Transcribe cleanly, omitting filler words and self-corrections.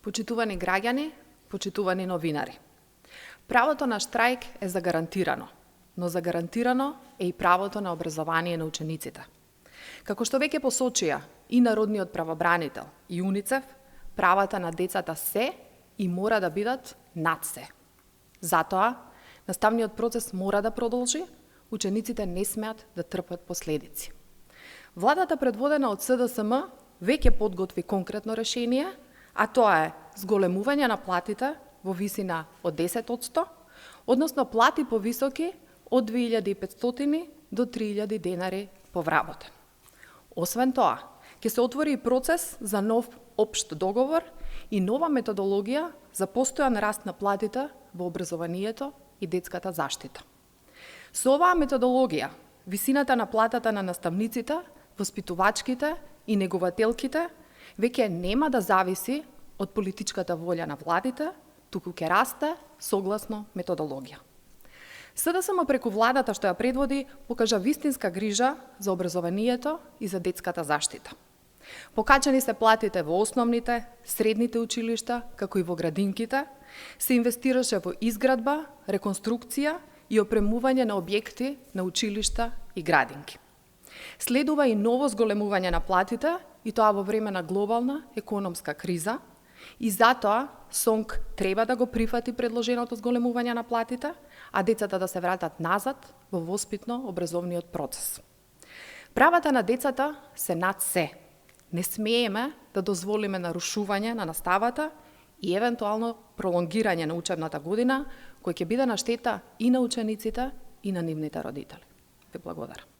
Почитувани граѓани, почитувани новинари. Правото на штрајк е загарантирано, но загарантирано е и правото на образование на учениците. Како што веќе посочија и Народниот правобранител и УНИЦЕФ, правата на децата се и мора да бидат над се. Затоа, наставниот процес мора да продолжи, учениците не смеат да трпат последици. Владата предводена од СДСМ веќе подготви конкретно решение, а тоа е зголемување на платите во висина од 10%, односно плати повисоки од 2500 до 3000 денари по вработен. Освен тоа, ќе се отвори и процес за нов општ договор и нова методологија за постојан раст на платите во образованието и детската заштита. Со оваа методологија, висината на платата на наставниците, воспитувачките и негователките веќе нема да зависи од политичката волја на владите, туку ќе расте согласно методологија. СДСМ преку владата што ја предводи покажа вистинска грижа за образованието и за детската заштита. Покачани се платите во основните, средните училишта, како и во градинките, се инвестираше во изградба, реконструкција и опремување на објекти на училишта и градинки. Следува и ново зголемување на платите, и тоа во време на глобална економска криза, и затоа СОНК треба да го прифати предложеното зголемување на платите, а децата да се вратат назад во воспитно-образовниот процес. Правата на децата се над се. Не смееме да дозволиме нарушување на наставата и евентуално пролонгирање на учебната година, кој ќе биде на штета и на учениците и на нивните родители. Ве благодарам.